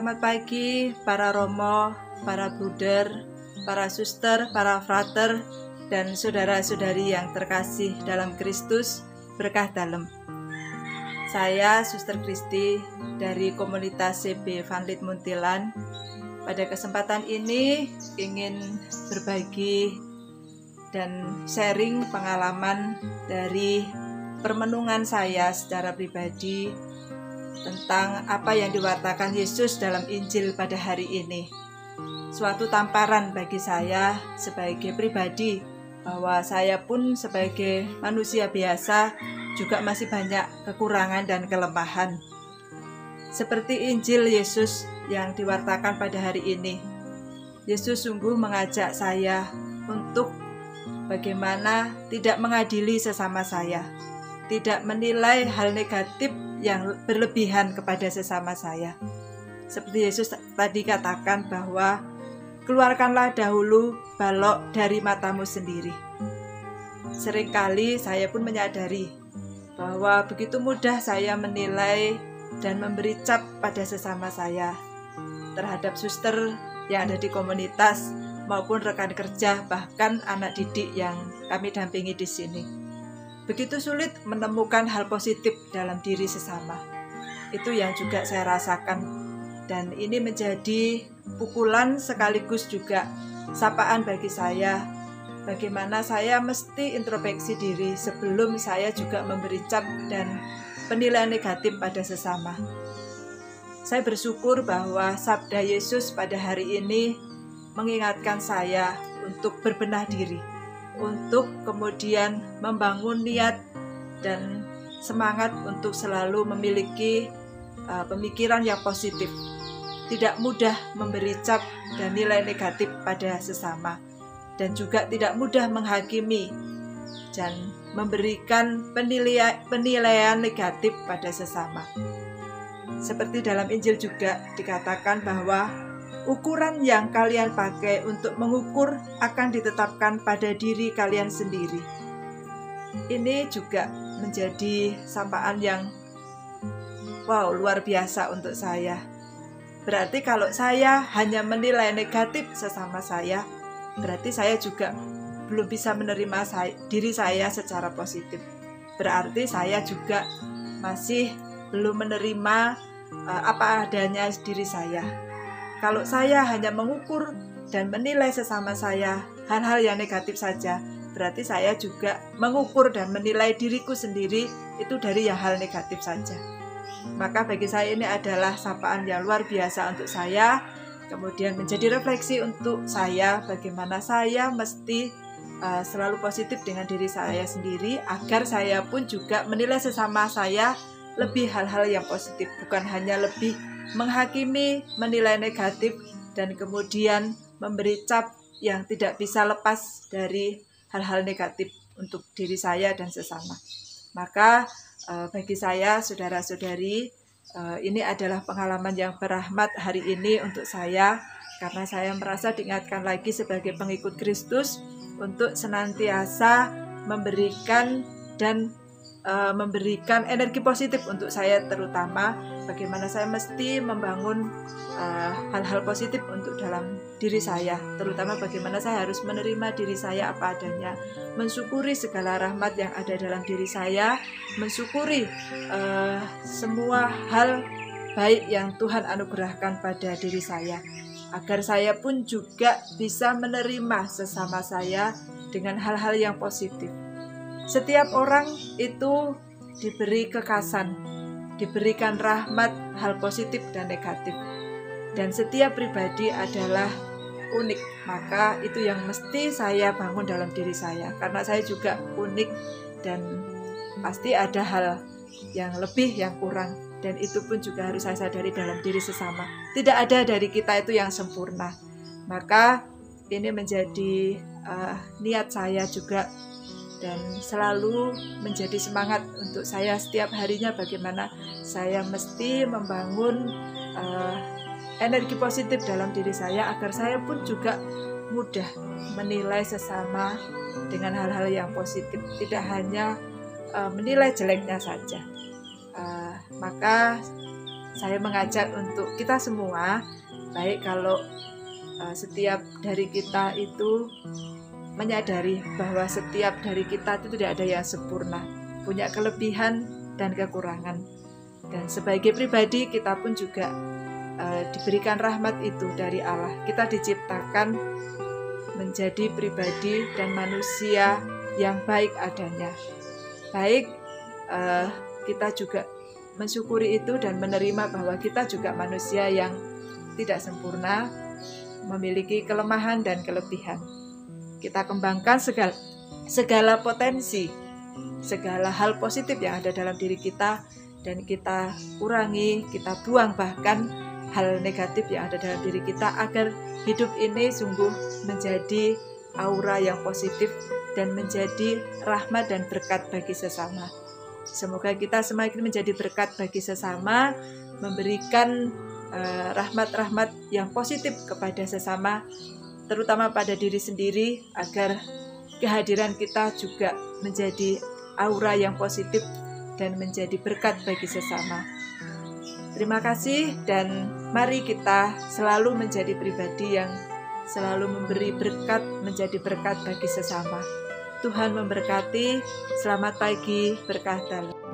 Selamat pagi para romo, para bruder, para suster, para frater, dan saudara-saudari yang terkasih dalam Kristus, berkah dalem. Saya Suster Kristi dari komunitas CB Vanlit Muntilan. Pada kesempatan ini ingin berbagi dan sharing pengalaman dari permenungan saya secara pribadi tentang apa yang diwartakan Yesus dalam Injil pada hari ini. Suatu tamparan bagi saya sebagai pribadi bahwa saya pun sebagai manusia biasa juga masih banyak kekurangan dan kelemahan. Seperti Injil Yesus yang diwartakan pada hari ini, Yesus sungguh mengajak saya untuk bagaimana tidak mengadili sesama saya, tidak menilai hal negatif yang berlebihan kepada sesama saya. Seperti Yesus tadi katakan bahwa keluarkanlah dahulu balok dari matamu sendiri. Seringkali saya pun menyadari bahwa begitu mudah saya menilai dan memberi cap pada sesama saya, terhadap suster yang ada di komunitas maupun rekan kerja, bahkan anak didik yang kami dampingi di sini. Begitu sulit menemukan hal positif dalam diri sesama. Itu yang juga saya rasakan, dan ini menjadi pukulan sekaligus juga sapaan bagi saya. Bagaimana saya mesti introspeksi diri sebelum saya juga memberi cap dan penilaian negatif pada sesama. Saya bersyukur bahwa sabda Yesus pada hari ini mengingatkan saya untuk berbenah diri, untuk kemudian membangun niat dan semangat untuk selalu memiliki pemikiran yang positif. Tidak mudah memberi cap dan nilai negatif pada sesama, dan juga tidak mudah menghakimi dan memberikan penilaian negatif pada sesama. Seperti dalam Injil juga dikatakan bahwa ukuran yang kalian pakai untuk mengukur akan ditetapkan pada diri kalian sendiri. Ini juga menjadi sapaan yang luar biasa untuk saya. Berarti kalau saya hanya menilai negatif sesama saya, berarti saya juga belum bisa menerima diri saya secara positif. Berarti saya juga masih belum menerima apa adanya diri saya. Kalau saya hanya mengukur dan menilai sesama saya hal-hal yang negatif saja, berarti saya juga mengukur dan menilai diriku sendiri itu dari yang hal negatif saja. Maka bagi saya ini adalah sapaan yang luar biasa untuk saya, kemudian menjadi refleksi untuk saya bagaimana saya mesti selalu positif dengan diri saya sendiri, agar saya pun juga menilai sesama saya lebih hal-hal yang positif, bukan hanya lebih menghakimi, menilai negatif, dan kemudian memberi cap yang tidak bisa lepas dari hal-hal negatif untuk diri saya dan sesama. Maka bagi saya, saudara-saudari, ini adalah pengalaman yang berahmat hari ini untuk saya, karena saya merasa diingatkan lagi sebagai pengikut Kristus untuk senantiasa memberikan dan memberikan energi positif untuk saya, terutama bagaimana saya mesti membangun hal-hal positif untuk dalam diri saya, terutama bagaimana saya harus menerima diri saya apa adanya, mensyukuri segala rahmat yang ada dalam diri saya, mensyukuri semua hal baik yang Tuhan anugerahkan pada diri saya, agar saya pun juga bisa menerima sesama saya dengan hal-hal yang positif. Setiap orang itu diberi kekasan, diberikan rahmat, hal positif dan negatif. Dan setiap pribadi adalah unik, maka itu yang mesti saya bangun dalam diri saya. Karena saya juga unik dan pasti ada hal yang lebih, yang kurang. Dan itu pun juga harus saya sadari dalam diri sesama. Tidak ada dari kita itu yang sempurna. Maka ini menjadi niat saya juga, dan selalu menjadi semangat untuk saya setiap harinya bagaimana saya mesti membangun energi positif dalam diri saya, agar saya pun juga mudah menilai sesama dengan hal-hal yang positif, tidak hanya menilai jeleknya saja. Maka saya mengajak untuk kita semua, baik kalau setiap dari kita itu menyadari bahwa setiap dari kita itu tidak ada yang sempurna, punya kelebihan dan kekurangan. Dan sebagai pribadi kita pun juga diberikan rahmat itu dari Allah. Kita diciptakan menjadi pribadi dan manusia yang baik adanya. Baik, kita juga mensyukuri itu dan menerima bahwa kita juga manusia yang tidak sempurna, memiliki kelemahan dan kelebihan. Kita kembangkan segala potensi, segala hal positif yang ada dalam diri kita, dan kita kurangi, kita buang bahkan hal negatif yang ada dalam diri kita, agar hidup ini sungguh menjadi aura yang positif dan menjadi rahmat dan berkat bagi sesama. Semoga kita semakin menjadi berkat bagi sesama, memberikan rahmat-rahmat yang positif kepada sesama, terutama pada diri sendiri, agar kehadiran kita juga menjadi aura yang positif dan menjadi berkat bagi sesama. Terima kasih, dan mari kita selalu menjadi pribadi yang selalu memberi berkat, menjadi berkat bagi sesama. Tuhan memberkati. Selamat pagi, berkah dalam.